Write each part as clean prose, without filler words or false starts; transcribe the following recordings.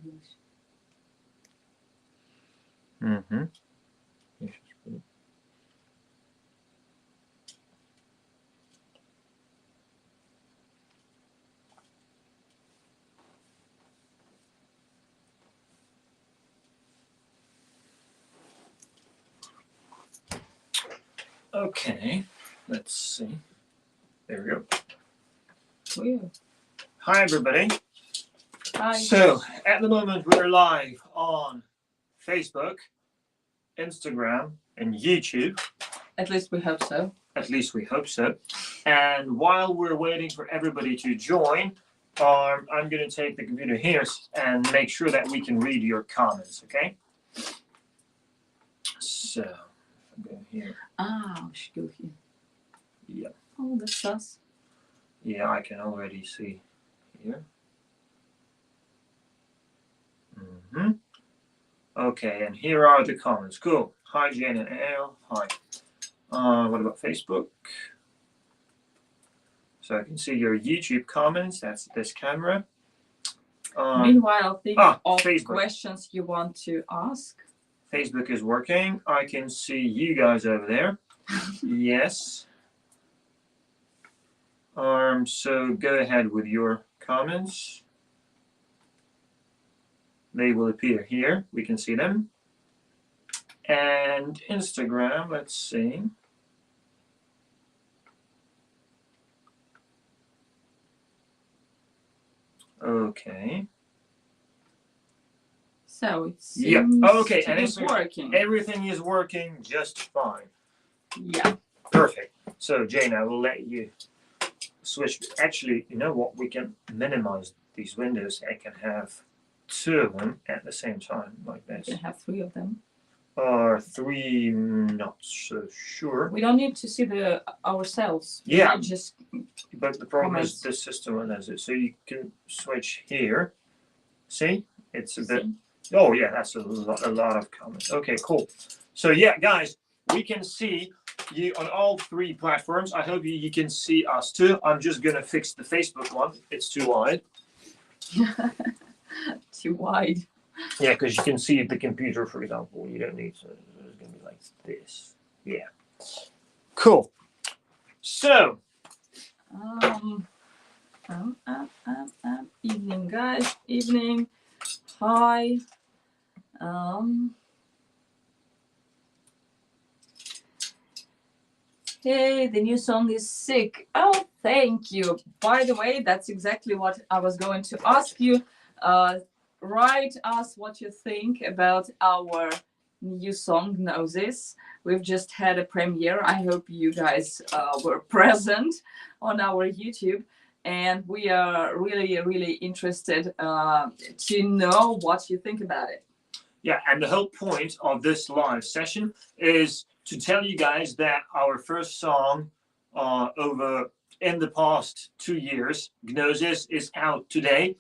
English. Mm-hmm. Okay, let's see. There we go. Weird. Hi, everybody. Hi. So, at the moment, we're live on Facebook, Instagram, and YouTube. At least we hope so. At least we hope so. And while we're waiting for everybody to join, I'm going to take the computer here and make sure that we can read your comments, okay? So, I'm going here. Ah, we should go here. Yeah. Oh, that's us. Yeah, I can already see here. Mm-hmm. Okay, and here are the comments. Cool. Hi, Jane and Al. Hi. What about Facebook? So I can see your YouTube comments. That's this camera. Meanwhile, think of Facebook. questions you want to ask. Facebook is working. I can see you guys over there. Yes. So go ahead with your comments. They will appear here. We can see them. And Instagram, let's see. Okay. So it seems yeah. Okay, to be working. Everything is working just fine. Yeah. Perfect. So Jane, I will let you switch. Actually, you know what? We can minimize these windows. I can have two of them at the same time, like this. You can have three of them. Or three, not so sure. We don't need to see ourselves. Yeah. But the problem is the system does it. So you can switch here. See? It's a bit. Oh yeah, that's a lot of comments. Okay, cool. So yeah, guys, we can see you on all three platforms. I hope you can see us too. I'm just gonna fix the Facebook one. It's too wide. Too wide. Yeah, because you can see the computer, for example. You don't need to. It's gonna be like this. Yeah. Cool. So. Evening, guys. Evening. Hi. Hey, the new song is sick. Oh, thank you. By the way, that's exactly what I was going to ask you. Write us what you think about our new song, Gnosis. We've just had a premiere. I hope you guys were present on our YouTube. And we are really, really interested to know what you think about it. Yeah, and the whole point of this live session is to tell you guys that our first song over in the past 2 years, Gnosis, is out today.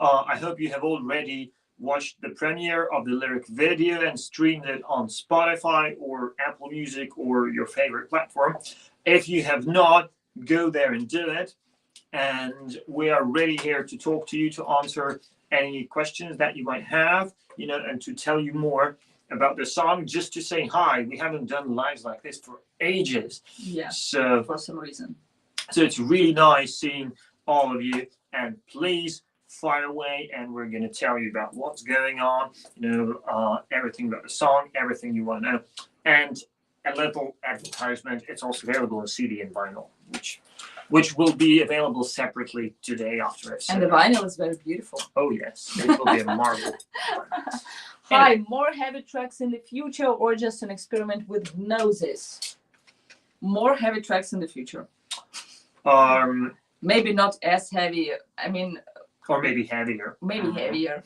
I hope you have already watched the premiere of the lyric video and streamed it on Spotify or Apple Music or your favorite platform. If you have not, go there and do it. And we are ready here to talk to you, to answer any questions that you might have, and to tell you more about the song. Just to say hi, we haven't done lives like this for ages. Yeah, so for some reason. So it's really nice seeing all of you, and please fire away, and we're going to tell you about what's going on, everything about the song, everything you want to know. And a little advertisement, it's also available in CD and vinyl, which will be available separately today after it. And the vinyl is very beautiful. Oh yes, it will be a marvel. Hi, more heavy tracks in the future, or just an experiment with Gnosis? More heavy tracks in the future. Maybe not as heavy. I mean. Or maybe heavier. Maybe heavier.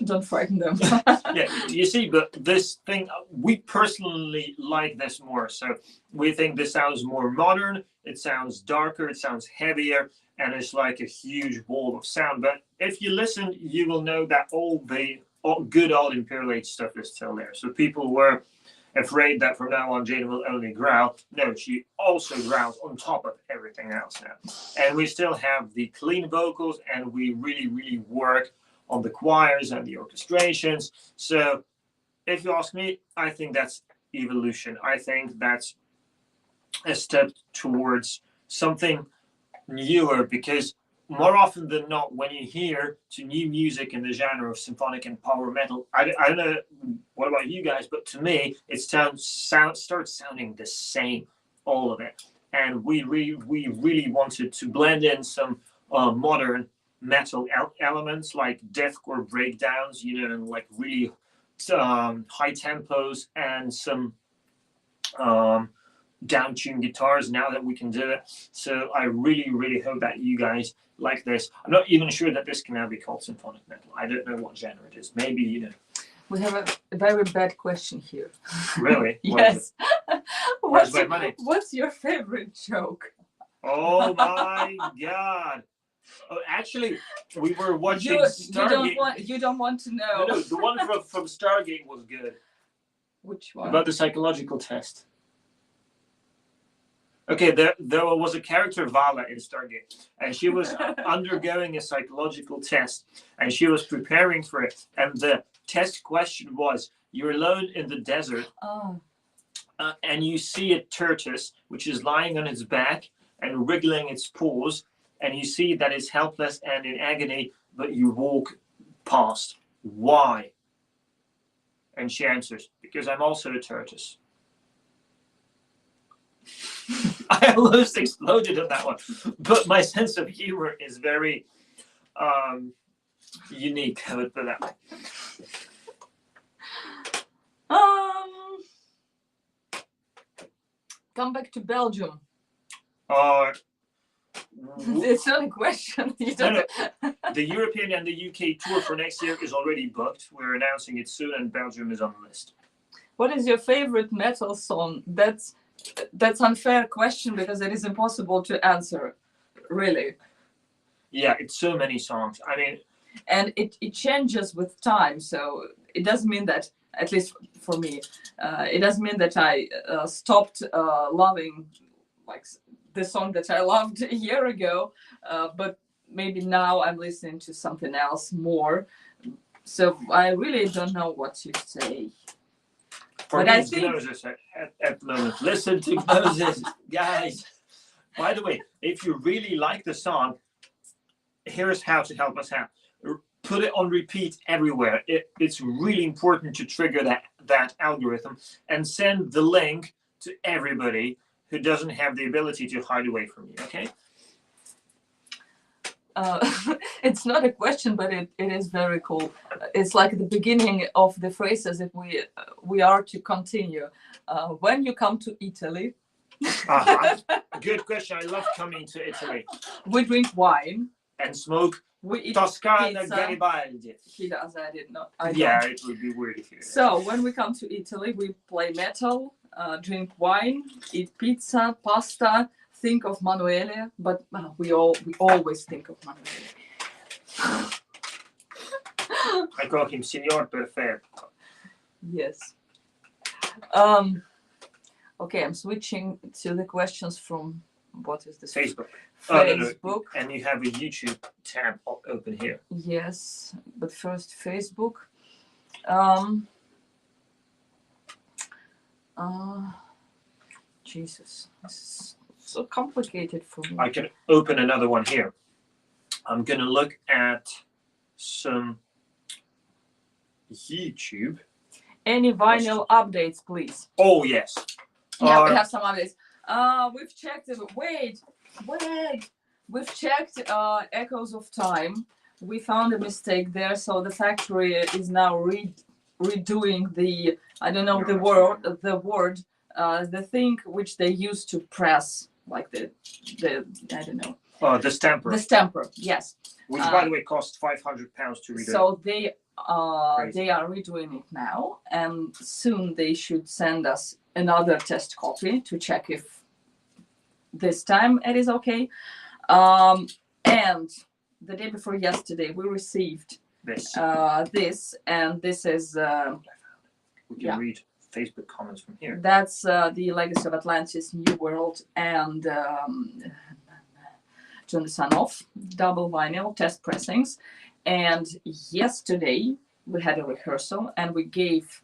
Don't frighten them. Yeah, you see, but this thing, we personally like this more. So we think this sounds more modern. It sounds darker. It sounds heavier. And it's like a huge wall of sound. But if you listen, you will know that all good old Imperial Age stuff is still there. So people were afraid that from now on Jane will only growl. No, she also growls on top of everything else now. And we still have the clean vocals, and we really, really work on the choirs and the orchestrations. So if you ask me, I think that's evolution. I think that's a step towards something newer, because more often than not, when you hear to new music in the genre of symphonic and power metal, I don't know what about you guys, but to me, it starts sounding the same, all of it. And we really wanted to blend in some modern metal elements like deathcore breakdowns, and like really high tempos, and some down-tuned guitars, now that we can do it. So I really hope that you guys like this. I'm not even sure that this can now be called symphonic metal. I don't know what genre it is. Maybe We have a very bad question here. Really? Yes. Where's my money? What's your favorite joke? Oh my God. Oh, actually, we were watching Stargate. You don't want to know. No, the one from Stargate was good. Which one? About the psychological test. Okay, there was a character, Vala, in Stargate, and she was undergoing a psychological test, and she was preparing for it. And the test question was, you're alone in the desert, and you see a tortoise, which is lying on its back and wriggling its paws, and you see that it's helpless and in agony, but you walk past. Why? And she answers, because I'm also a tortoise. I almost exploded on that one, but my sense of humor is very unique. I would put it that way. Come back to Belgium. It's not a question. No. The European and the UK tour for next year is already booked. We're announcing it soon, and Belgium is on the list. What is your favorite metal song? That's unfair question, because it is impossible to answer, really. Yeah, it's so many songs. I mean, and it changes with time, so it doesn't mean that, at least for me, it doesn't mean that I stopped loving like the song that I loved a year ago, but maybe now I'm listening to something else more. So I really don't know what to say. For me, it's Gnosis at the moment. Listen to Gnosis, guys. By the way, if you really like the song, here's how to help us out. Put it on repeat everywhere. It's really important to trigger that algorithm, and send the link to everybody who doesn't have the ability to hide away from you, okay? It's not a question, but it is very cool. It's like the beginning of the phrases if we are to continue. When you come to Italy. Good question. I love coming to Italy. We drink wine. And smoke. We eat Toscana pizza. Garibaldi. He does, I did not. Yeah, it would be weird if you did. So when we come to Italy, we play metal, drink wine, eat pizza, pasta, think of Manuele, but we always think of Manuele. I call him Signor Perfetto. Yes. Okay, I'm switching to the questions from, what is this? Facebook. Facebook. No. And you have a YouTube tab open here. Yes, but first Facebook. Jesus, this is so complicated for me. I can open another one here. I'm going to look at some YouTube. Any vinyl updates, please? Oh, yes. Yeah, we have some updates. We've checked. Wait. We've checked Echoes of Time. We found a mistake there, so the factory is now redoing the, I don't know the word, the thing which they used to press, like the I don't know. Oh, the stamper. The stamper, yes. Which, by the way, cost £500 to redo. So they are redoing it now, and soon they should send us another test copy to check if this time it is okay. And the day before yesterday, we received this, and this is. We can read Facebook comments from here. That's the Legacy of Atlantis, New World, and John the Son of double vinyl test pressings. And yesterday we had a rehearsal, and we gave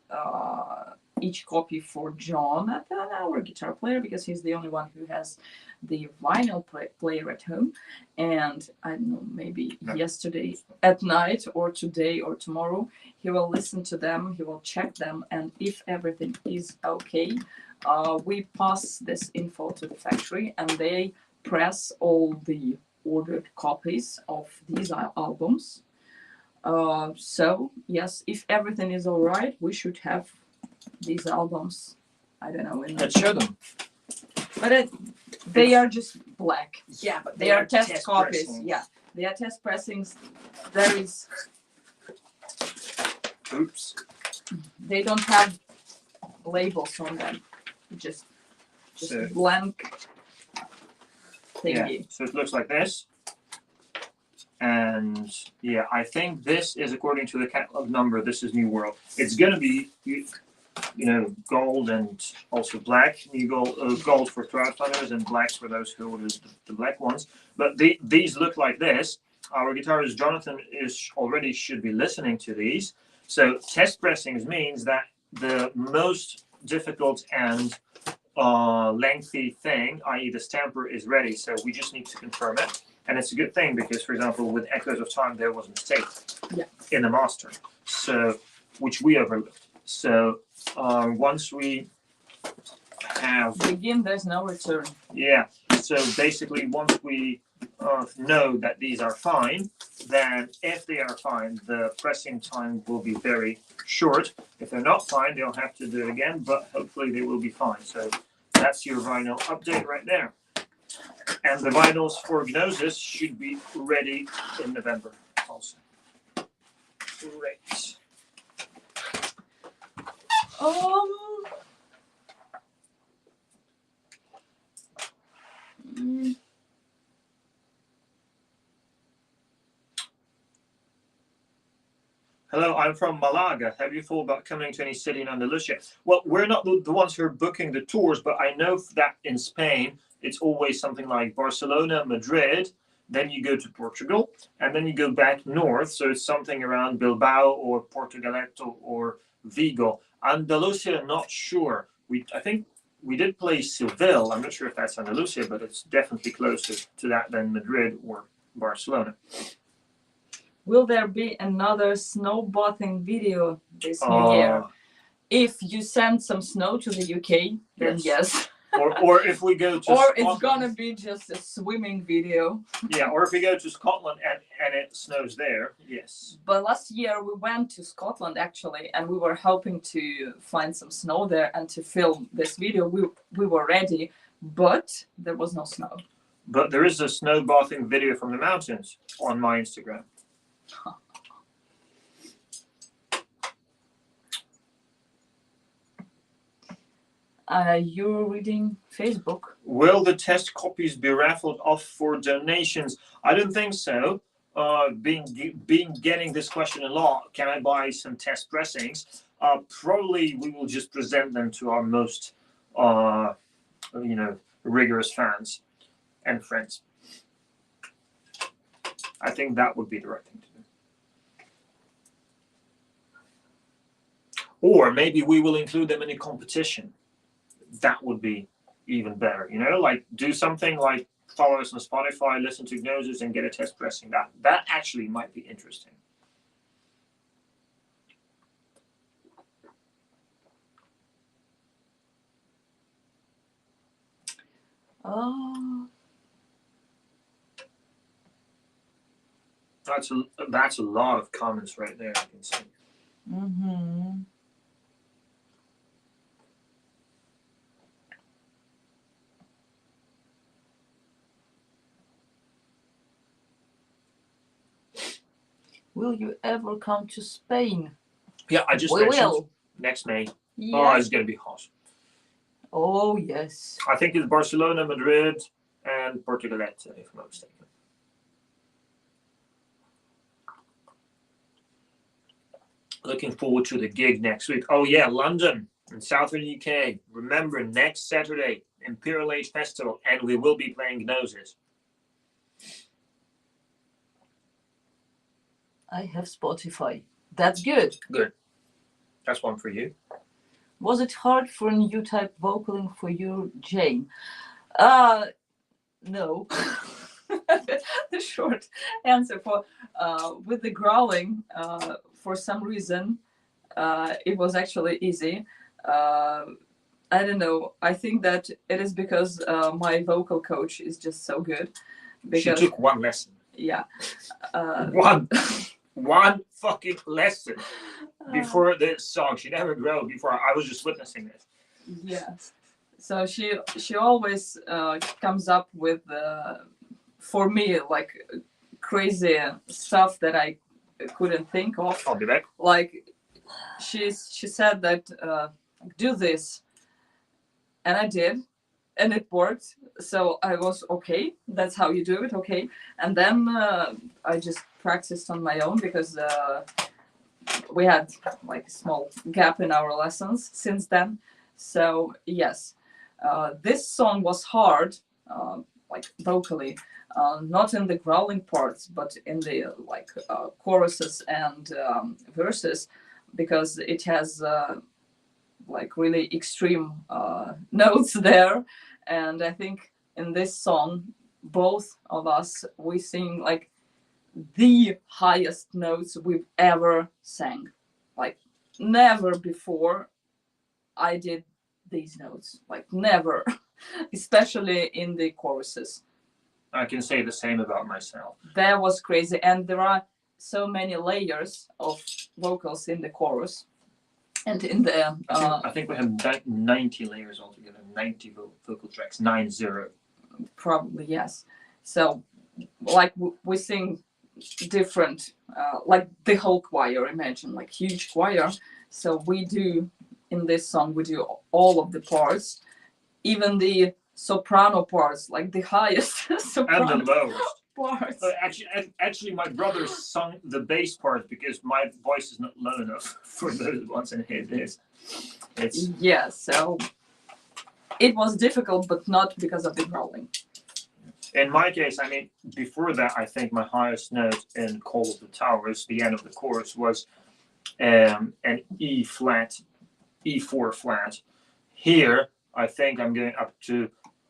each copy for John, our guitar player, because he's the only one who has the vinyl player at home. And I don't know, maybe yesterday at night or today or tomorrow, he will listen to them, he will check them, and if everything is okay, we pass this info to the factory, and they press all the ordered copies of these albums. So yes, if everything is all right, we should have these albums. I don't know. Let's show them. But they are just black. Yeah, but they are test copies. Pressings. Yeah, they are test pressings. There is. Oops. They don't have labels on them. Just So, blank thingy. Yeah, so it looks like this. And yeah, I think this is according to the catalog number. This is New World. It's gonna be, gold and also black. New gold for crowdfunders and blacks for those who ordered the black ones. But these look like this. Our guitarist Jonathan should be listening to these. So test pressings means that the most difficult and lengthy thing, i.e. the stamper, is ready. So we just need to confirm it. And it's a good thing because, for example, with Echoes of Time, there was a mistake in the master, so which we overlooked. So once we have begin, there's no return. Yeah. So basically, once we know that these are fine, then if they are fine, the pressing time will be very short. If they're not fine, they'll have to do it again, but hopefully they will be fine. So that's your vinyl update right there. And the vinyls for Gnosis should be ready in November also. Great. Hello, I'm from Malaga. Have you thought about coming to any city in Andalusia? Well, we're not the ones who are booking the tours, but I know that in Spain, it's always something like Barcelona, Madrid, then you go to Portugal, and then you go back north. So it's something around Bilbao or Portugalete or Vigo. Andalusia, not sure. I think we did play Seville. I'm not sure if that's Andalusia, but it's definitely closer to that than Madrid or Barcelona. Will there be another snow bathing video this new year? If you send some snow to the UK, then yes. Or if we go to or Scotland. It's gonna be just a swimming video. Yeah, or if we go to Scotland and it snows there, yes. But last year we went to Scotland actually, and we were hoping to find some snow there and to film this video. We were ready, but there was no snow. But there is a snow bathing video from the mountains on my Instagram. You're reading Facebook. Will the test copies be raffled off for donations? I don't think so. Getting this question a lot, can I buy some test pressings? Probably we will just present them to our most, rigorous fans and friends. I think that would be the right thing to do. Or maybe we will include them in a competition. That would be even better, like do something like follow us on Spotify, listen to Gnosis, and get a test pressing. That actually might be interesting. That's a lot of comments right there, I can see. Mm-hmm. Will you ever come to Spain? Yeah, I just we mentioned will. Next May. Yeah. Oh, it's going to be hot. Oh, yes. I think it's Barcelona, Madrid, and Portugalete, if I'm not mistaken. Looking forward to the gig next week. Oh, yeah, London in southern UK. Remember, next Saturday, Imperial Age Festival, and we will be playing Gnosis. I have Spotify. That's good. Good. That's one for you. Was it hard for new type vocaling for you, Jane? No. The short answer for with the growling, for some reason, it was actually easy. I don't know. I think that it is because my vocal coach is just so good. Because She took one lesson. yeah, One fucking lesson before this song. She never grew before. I was just witnessing this. Yeah. So she always comes up with for me like crazy stuff that I couldn't think of. I'll be back. Like she said that do this, and I did, and it worked. So I was okay. That's how you do it, okay. And then I just practiced on my own because we had like a small gap in our lessons since then. So yes, this song was hard, like vocally, not in the growling parts, but in the like choruses and verses, because it has like really extreme notes there. And I think in this song, both of us, we sing like the highest notes we've ever sang. Like never before I did these notes, like never, especially in the choruses. I can say the same about myself. That was crazy. And there are so many layers of vocals in the chorus. And in the I think we have 90 layers altogether, 90 vocal tracks, 90. Probably, yes. So like we sing different, like the whole choir, imagine like huge choir. So we do in this song, we do all of the parts, even the soprano parts, like the highest soprano And the lowest parts. Actually, my brother sung the bass part because my voice is not low enough for those ones, and his is. It's yeah. So it was difficult, but not because of the growling. in my case. I mean, before that, I think my highest note in "Call of the Towers," the end of the chorus, was an E flat, E4 flat. Here, I think I'm going up to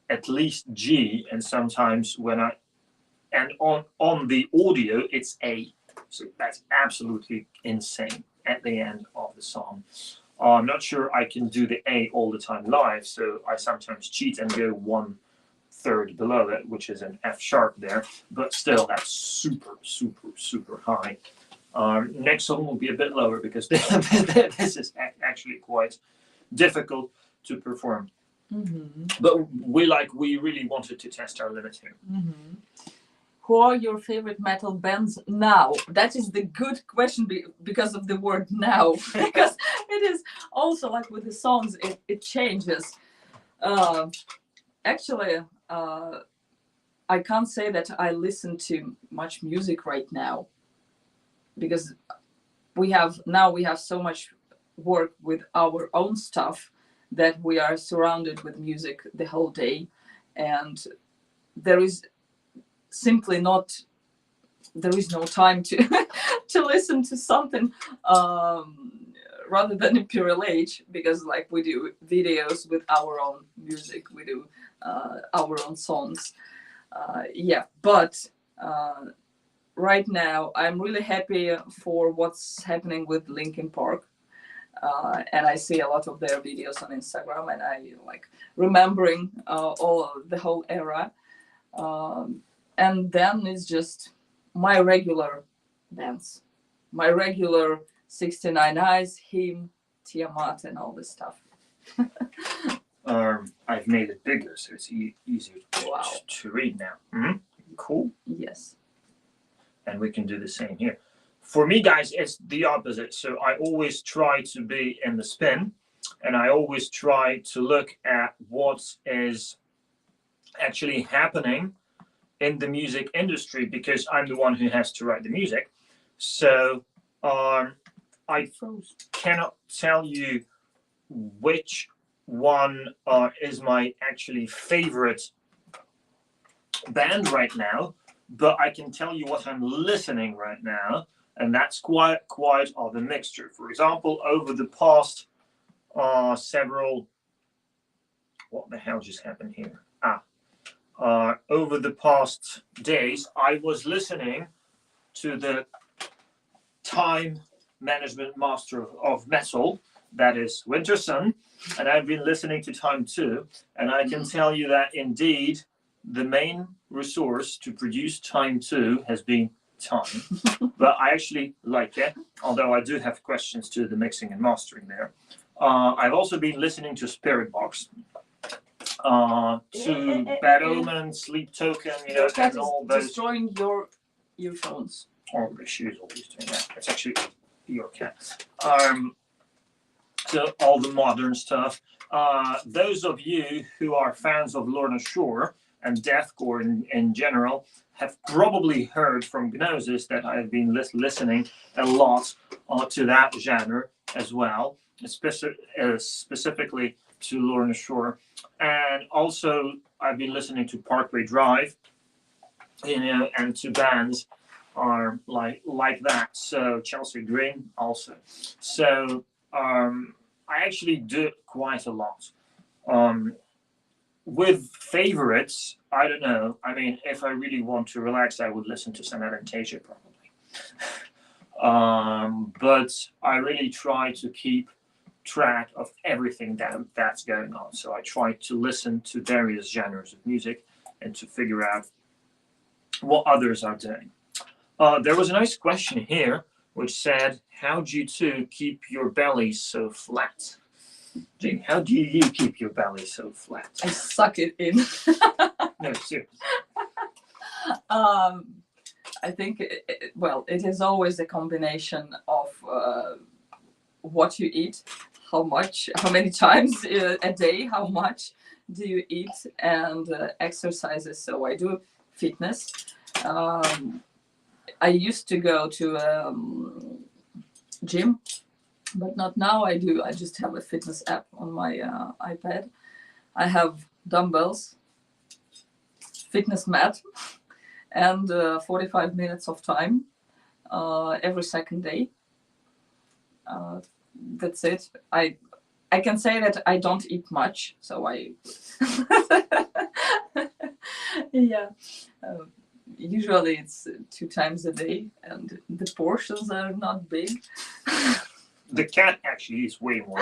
at least G, and sometimes on the audio it's A. So that's absolutely insane at the end of the song. I'm not sure I can do the A all the time live, so I sometimes cheat and go 1/3 below it, which is an F sharp there, but still that's super, super, super high. Next song will be a bit lower because this is actually quite difficult to perform. Mm-hmm. But we really wanted to test our limits here. Mm-hmm. Who are your favorite metal bands now? That is the good question because of the word now. Because it is also like with the songs, it changes. Actually, I can't say that I listen to much music right now, because we have so much work with our own stuff that we are surrounded with music the whole day, and there is no time to to listen to something rather than Imperial Age, because like we do videos with our own music, we do our own songs. But right now I'm really happy for what's happening with Linkin Park. And I see a lot of their videos on Instagram, and I like remembering the whole era. And then it's just my regular bands, my regular 69 Eyes, Him, Tiamat, and all this stuff. I've made it bigger, so it's easier to read now. Mm-hmm. Cool. Yes. And we can do the same here. For me, guys, it's the opposite. So I always try to be in the spin, and I always try to look at what is actually happening in the music industry, because I'm the one who has to write the music. So I cannot tell you which one is my actually favorite band right now, but I can tell you what I'm listening right now, and that's quite of a mixture. For example, over the past several, what the hell just happened here? Over the past days, I was listening to the time management master of metal, that is Winterson, and I've been listening to Time 2, and I can tell you that indeed the main resource to produce Time 2 has been time. But I actually like it, although I do have questions to the mixing and mastering there. I've also been listening to Spiritbox, to Bad Omen, Sleep Token, and all those. Destroying your earphones. Oh, she's always doing that. It's actually your cat. So all the modern stuff. Those of you who are fans of Lorna Shore and deathcore in general have probably heard from Gnosis that I've been listening a lot to that genre as well, specifically to Lorna Shore. And also I've been listening to Parkway Drive, and to bands are like that. So Chelsea Green also. So I actually do quite a lot. With favorites, I don't know. I mean, if I really want to relax, I would listen to some Avantasia probably. But I really try to keep track of everything that's going on. So I try to listen to various genres of music and to figure out what others are doing. There was a nice question here which said, how do you two keep your belly so flat? Jane, how do you keep your belly so flat? I suck it in. No, seriously. I think, it is always a combination of what you eat, how many times a day, how much do you eat, and exercises. So I do fitness. I used to go to gym, but not now. I just have a fitness app on my iPad. I have dumbbells, fitness mat, and 45 minutes of time every second day. That's it. I can say that I don't eat much, so I yeah. Usually it's 2 times a day, and the portions are not big. The cat actually eats way more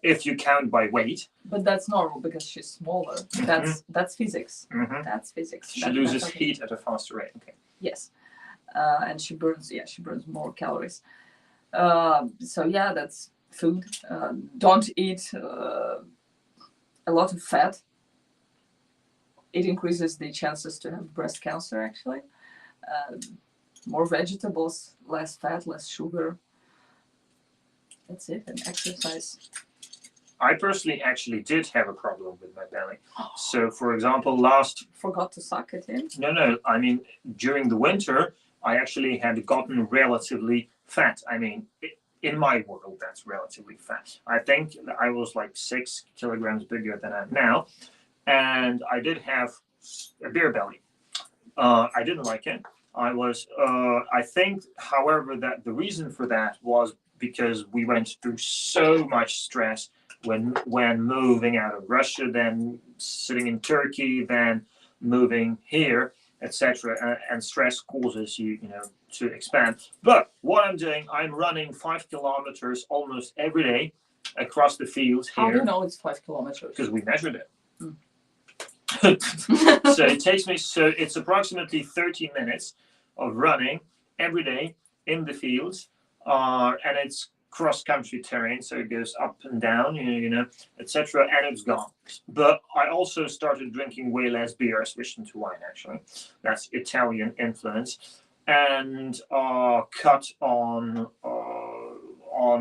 if you count by weight. But that's normal because she's smaller. That's physics. Mm-hmm. That's physics. She loses heat at a faster rate. Okay. Yes, and she burns more calories. So yeah, that's food. Don't eat a lot of fat. It increases the chances to have breast cancer, actually. More vegetables, less fat, less sugar. That's it, and exercise. I personally actually did have a problem with my belly. So, for example, Forgot to suck it in? No. I mean, during the winter, I actually had gotten relatively fat. I mean, in my world, that's relatively fat. I think I was like 6 kilograms bigger than I am now. And I did have a beer belly. I didn't like it. I think, however, that the reason for that was because we went through so much stress when moving out of Russia, then sitting in Turkey, then moving here, etc. And stress causes you to expand. But what I'm doing, I'm running 5 kilometers almost every day across the fields here. How do you know it's 5 kilometers? Because we measured it. So it's approximately 30 minutes of running every day in the fields, and it's cross-country terrain, so it goes up and down, etc. And it's gone. But I also started drinking way less beer. I switched into wine, actually. That's Italian influence, and cut on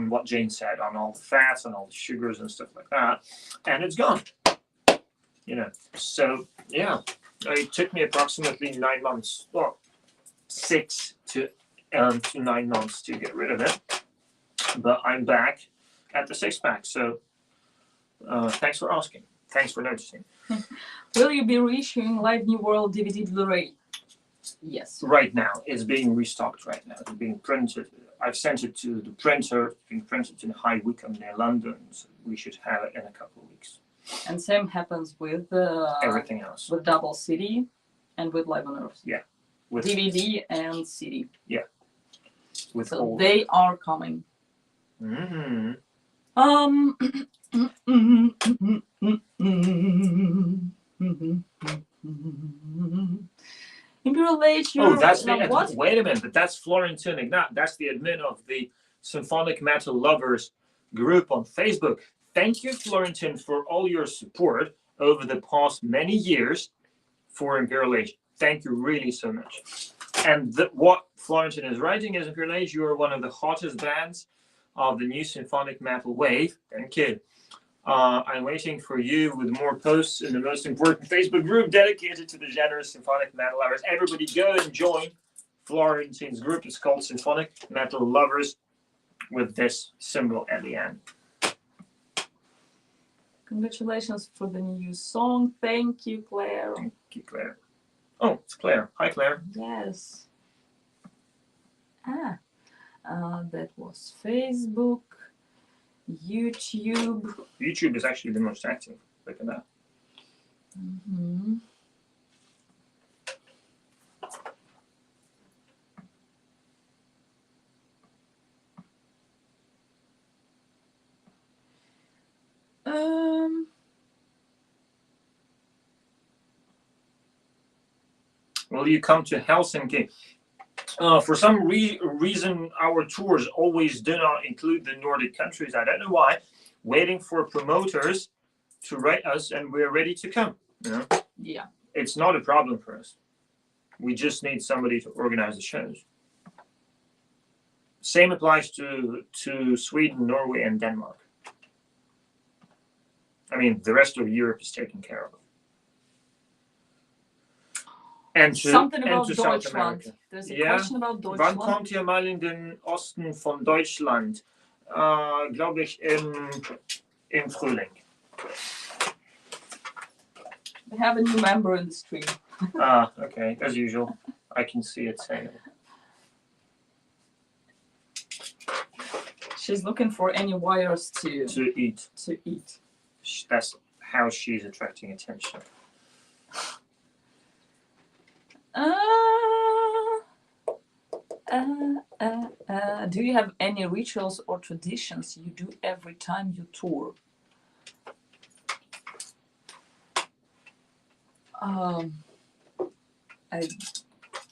what Jane said, on all the fats and all the sugars and stuff like that, and it's gone. So yeah, it took me approximately 9 months, 6 to 9 months to get rid of it. But I'm back at the 6-pack. So thanks for asking. Thanks for noticing. Will you be reissuing Live New World DVD Blu-ray? Yes. right now. It's being restocked right now. It's being printed. I've sent it to the printer. It's being printed in High Wycombe near London. So we should have it in a couple of weeks. And same happens with Everything else. with Double CD and with Live on Earth. Yeah. With DVD and CD. with So all. they are coming. Mm-hmm. Imperial Age. Oh, that's now the what? wait a minute, but that's Florentin Ignat. That's the admin of the Symphonic Metal Lovers group on Facebook. Thank you, Florentin, for all your support over the past many years for Imperial Age. Thank you really so much. And what Florentin is writing is, Imperial Age, you are one of the hottest bands of the new symphonic metal wave. Thank you. I'm waiting for you with more posts in the most important Facebook group dedicated to the generous symphonic metal lovers. Everybody go and join Florentin's group. It's called Symphonic Metal Lovers with this symbol at the end. Congratulations for the new song. Thank you, Claire. Thank you, Claire. Oh, it's Claire. Hi, Claire. Yes. That was Facebook, YouTube. YouTube is actually the most active. Look at that. Mm-hmm. Will you come to Helsinki? For some reason, our tours always do not include the Nordic countries. I don't know why. Waiting for promoters to write us, and we're ready to come. You know? Yeah. It's not a problem for us. We just need somebody to organize the shows. Same applies to Sweden, Norway, and Denmark. I mean, the rest of Europe is taken care of. And to, Something and about to South Deutschland. America. There's a Ja. question about Wann Deutschland. kommt ihr mal in den Osten von Deutschland? Glaube ich im Frühling. We have a new member in the stream. Okay, as usual. I can see it saying. She's looking for any wires to eat. eat. That's how she's attracting attention. Do you have any rituals or traditions you do every time you tour? I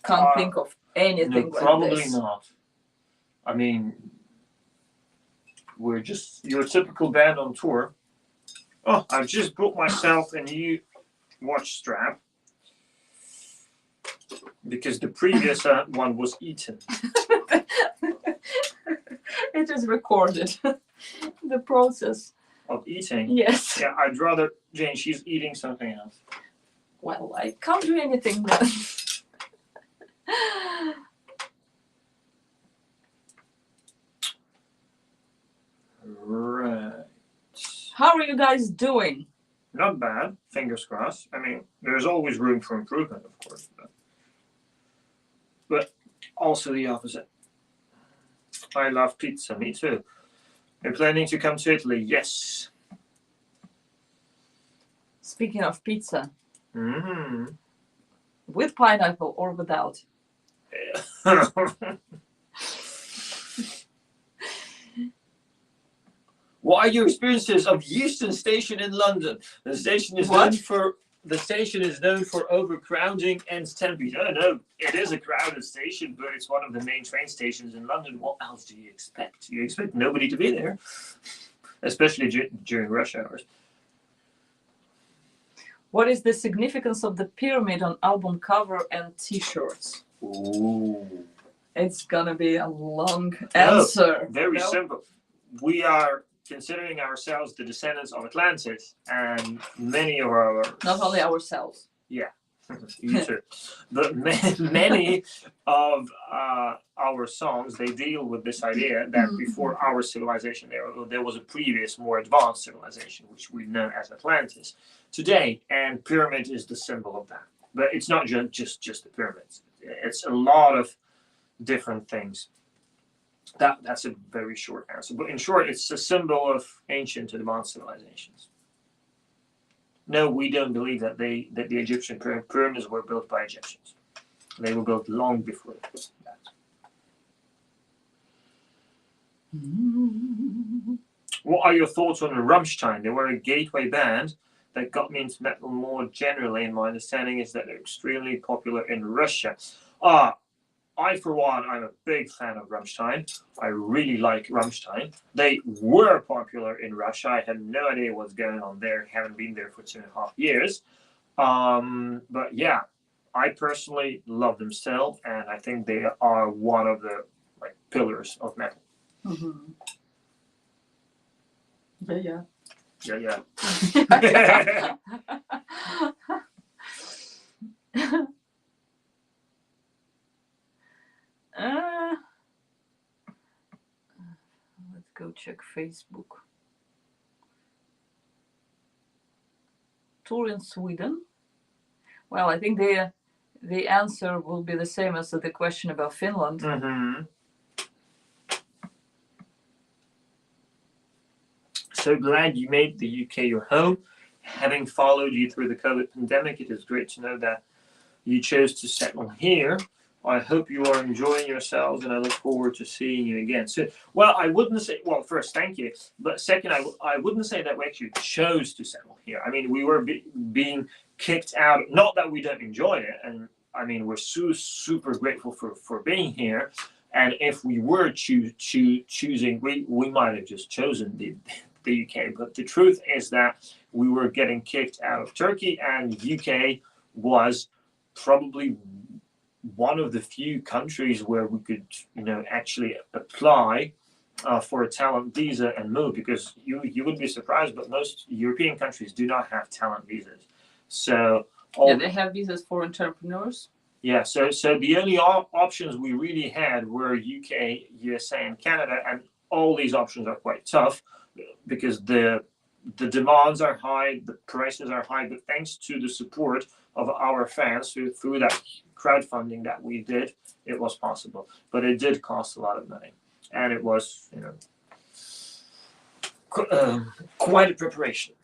can't think of anything No, like probably this. not. I mean, we're just your typical band on tour. Oh, I've just bought myself a new watch strap because the previous one was eaten. It is recorded. The process. Of eating? Yes. Yeah, I'd rather, Jane, she's eating something else. Well, I can't do anything then. Right. How are you guys doing? Not bad, fingers crossed. I mean, there's always room for improvement, of course. But also the opposite. I love pizza, me too. You're planning to come to Italy? Yes. Speaking of pizza, Mm-hmm. with pineapple or without? What are your experiences of Euston Station in London? The station is known for overcrowding and stampede. I don't know. It is a crowded station, but it's one of the main train stations in London. What else do you expect? You expect nobody to be there, especially during rush hours. What is the significance of the pyramid on album cover and T-shirts? Ooh. It's gonna be a long answer. Very simple. We are considering ourselves the descendants of Atlantis, and many of our Not only ourselves. you too, but many of our songs, they deal with this idea that before our civilization there was a previous more advanced civilization which we know as Atlantis today, and pyramid is the symbol of that. But it's not just the pyramids. It's a lot of different things. That's a very short answer. But in short, it's a symbol of ancient and advanced civilizations. No, we don't believe that the Egyptian pyramids were built by Egyptians. They were built long before that. What are your thoughts on Rammstein? They were a gateway band that got me into metal more generally, and my understanding is that they're extremely popular in Russia. I, for one, I'm a big fan of Rammstein. I really like Rammstein. They were popular in Russia. I had no idea what's going on there. Haven't been there for 2.5 years. But yeah, I personally love them still, and I think they are one of the pillars of metal. Mm-hmm. Yeah. Let's go check Facebook. Tour in Sweden. Well, I think the answer will be the same as the question about Finland. Mm-hmm. So glad you made the UK your home. Having followed you through the COVID pandemic, it is great to know that you chose to settle here. I hope you are enjoying yourselves, and I look forward to seeing you again soon. Well, I wouldn't say, well, first, thank you. But second, I wouldn't say that we actually chose to settle here. I mean, we were being kicked out. Not that we don't enjoy it. And I mean, we're super grateful for being here. And if we were choosing, we might have just chosen the UK. But the truth is that we were getting kicked out of Turkey, and UK was probably one of the few countries where we could, actually apply for a talent visa and move, because you would be surprised, but most European countries do not have talent visas. So they have visas for entrepreneurs. Yeah, so the only options we really had were UK, USA, and Canada, and all these options are quite tough because the demands are high, the prices are high, but thanks to the support of our fans through that crowdfunding that we did, it was possible. But it did cost a lot of money, and it was, quite a preparation.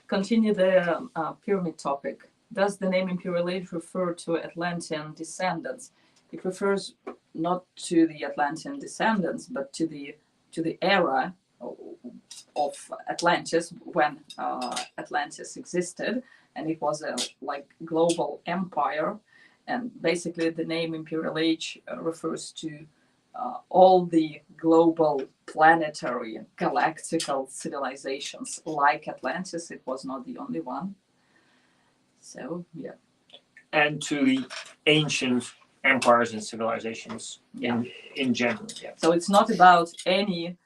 Continue the pyramid topic. Does the name Imperial Age refer to Atlantean descendants? It refers not to the Atlantean descendants, but to the era of Atlantis, when Atlantis existed, and it was a global empire. And basically, the name Imperial Age refers to all the global planetary and galactical civilizations like Atlantis. It was not the only one. So, yeah. And to the ancient empires and civilizations in general. Yeah. So it's not about any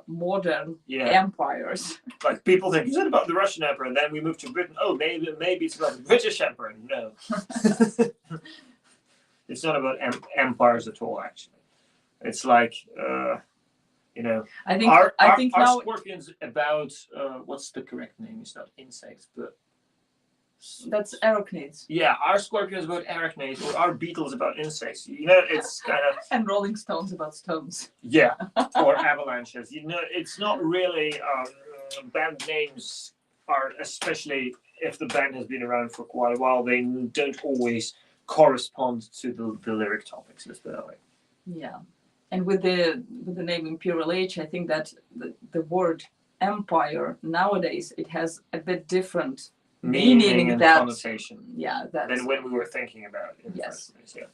modern empires. Like people think, is it about the Russian Emperor? And then we move to Britain. Oh, maybe it's about the British Emperor. No. It's not about empires at all, actually. It's like, I think our now scorpions about, what's the correct name? It's not insects, but that's arachnids. Yeah, our scorpions about arachnids, or our beetles about insects. It's kind of and Rolling Stones about stones. Yeah, or avalanches. It's not really band names are, especially if the band has been around for quite a while, they don't always correspond to the lyric topics. Let's put it that way. Yeah, and with the name Imperial Age, I think that the word empire nowadays it has a bit different meaning and that, connotation. Yeah, that than when we were thinking about it in the Yes. first place. Yeah.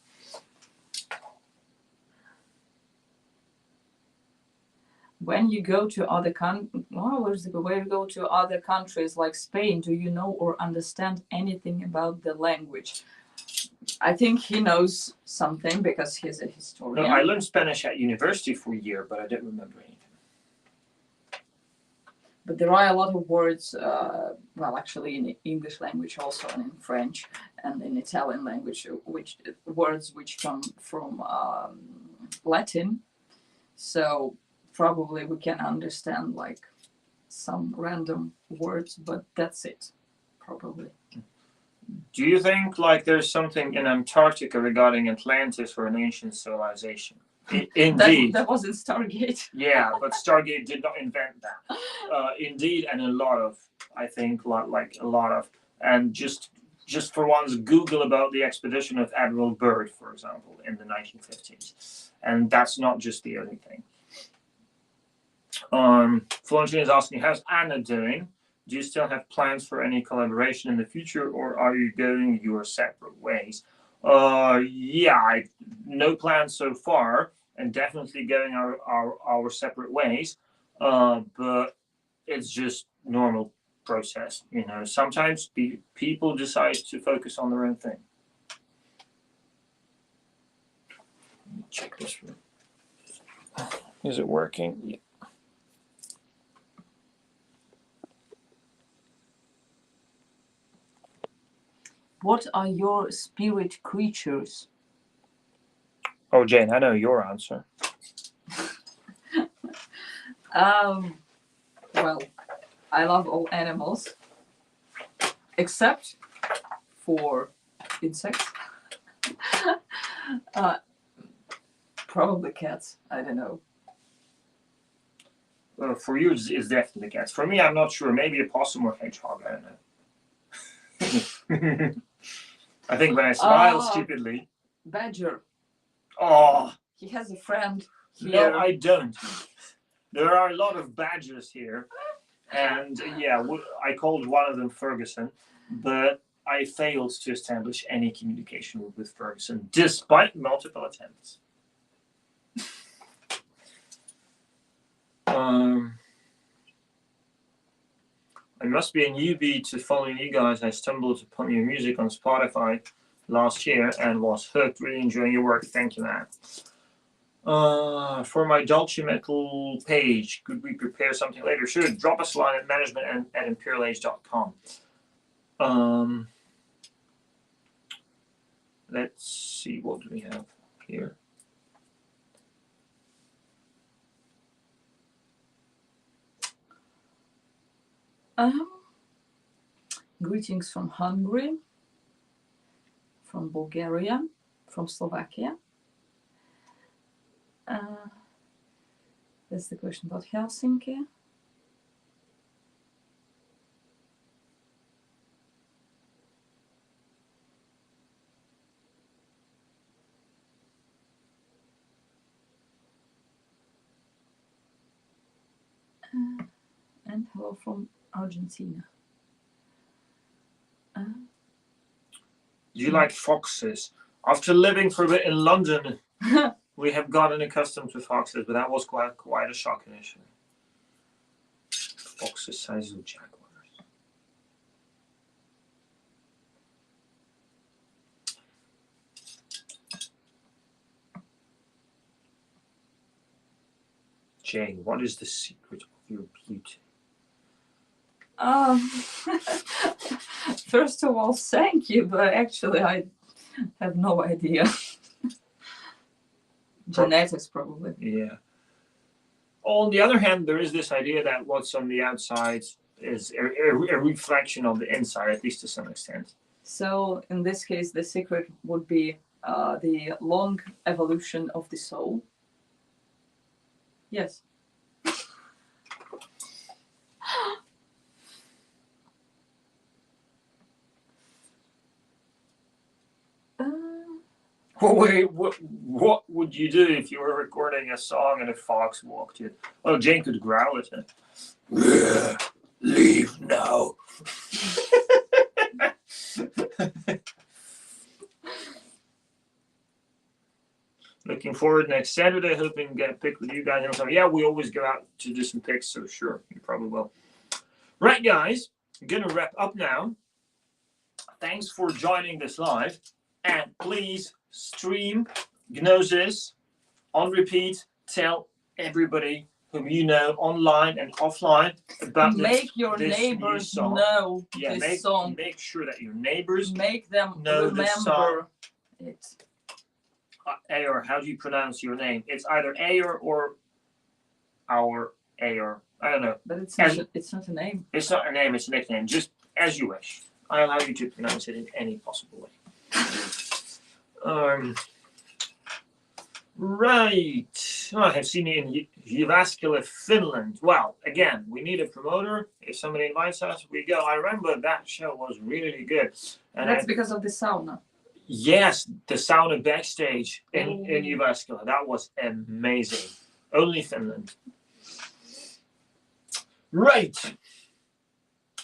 when you go to other countries like Spain, do you know or understand anything about the language? I think he knows something because he's a historian. No, I learned Spanish at university for a year, but I don't remember anything. But there are a lot of words, actually in English language also, and in French and in Italian language, which come from Latin. So probably we can understand some random words, but that's it, probably. Do you think like there's something in Antarctica regarding Atlantis or an ancient civilization? Indeed. That was in Stargate. Yeah, but Stargate did not invent that. Indeed, and a lot of, I think, like a lot of, and just for once, Google about the expedition of Admiral Byrd, for example, in the 1950s, and that's not just the only thing. Florentine is asking, how's Anna doing? Do you still have plans for any collaboration in the future, or are you going your separate ways? Yeah, no plans so far, and definitely going our separate ways. But it's just normal process, you know. Sometimes people decide to focus on their own thing. Check this room. Is it working? Yeah. What are your spirit creatures? Oh, Jane, I know your answer. Well, I love all animals, except for insects. Probably cats. I don't know. For you, it's definitely cats. For me, I'm not sure. Maybe a possum or hedgehog. I don't know. I think when I smile stupidly. Badger. Oh. He has a friend here. No, I don't. There are a lot of badgers here. And yeah, I called one of them Ferguson, but I failed to establish any communication with Ferguson, despite multiple attempts. I must be a newbie to following you guys. I stumbled upon your music on Spotify last year and was hooked. Really enjoying your work. Thank you, man. For my Dolce Metal page, could we prepare something later? Sure. Drop us a line at management@imperialage.com. Let's see, what do we have here? Greetings from Hungary, from Bulgaria, from Slovakia. That's the question about Helsinki. And hello from Argentina. Do you like foxes? After living for a bit in London, we have gotten accustomed to foxes, but that was quite a shock initially. Foxes size of jaguars. Jane, what is the secret of your beauty? First of all, thank you, but actually I have no idea. Genetics, probably. Yeah. On the other hand, there is this idea that what's on the outside is a reflection of the inside, at least to some extent. So in this case, the secret would be the long evolution of the soul. Yes. Wait, what would you do if you were recording a song and a fox walked in? Well, Jane could growl at it. Yeah, leave now. Looking forward next Saturday, hoping to get a pic with you guys. And so, yeah, we always go out to do some pics, so sure, you probably will. Right, guys, I'm going to wrap up now. Thanks for joining this live. And please stream Gnosis on repeat. Tell everybody whom you know online and offline about make your neighbors know this song. Make sure that your neighbors make them know remember it. Ayor, how do you pronounce your name? It's either Ayor or our Ayor. I don't know. But it's not a name. It's not a name, it's a nickname. Just as you wish. I allow you to pronounce it in any possible way. Right. I have seen you in Jyväskylä, Finland. Well, again, we need a promoter. If somebody invites us, we go. I remember that show was really good. And that's because of the sauna. Yes, the sauna backstage in Jyväskylä. That was amazing. Only Finland. Right.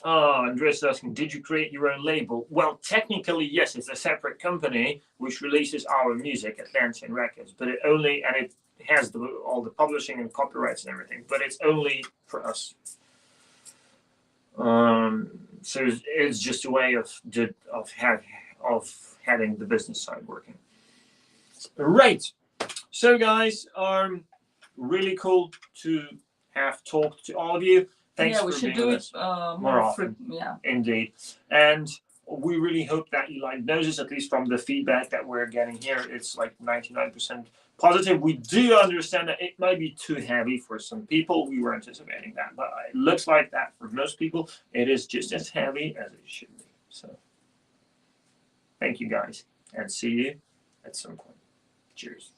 Andreas is asking, did you create your own label? Well, technically, yes, it's a separate company which releases our music, Atlantean Records, but it has all the publishing and copyrights and everything, but it's only for us. So it's just a way of having the business side working. Right. So, guys, really cool to have talked to all of you. Thanks we for should being do with it us more often. Yeah. Indeed. And we really hope that you like Gnosis, at least from the feedback that we're getting here. It's like 99% positive. We do understand that it might be too heavy for some people. We were anticipating that, but it looks like that for most people, it is just as heavy as it should be. So thank you, guys, and see you at some point. Cheers.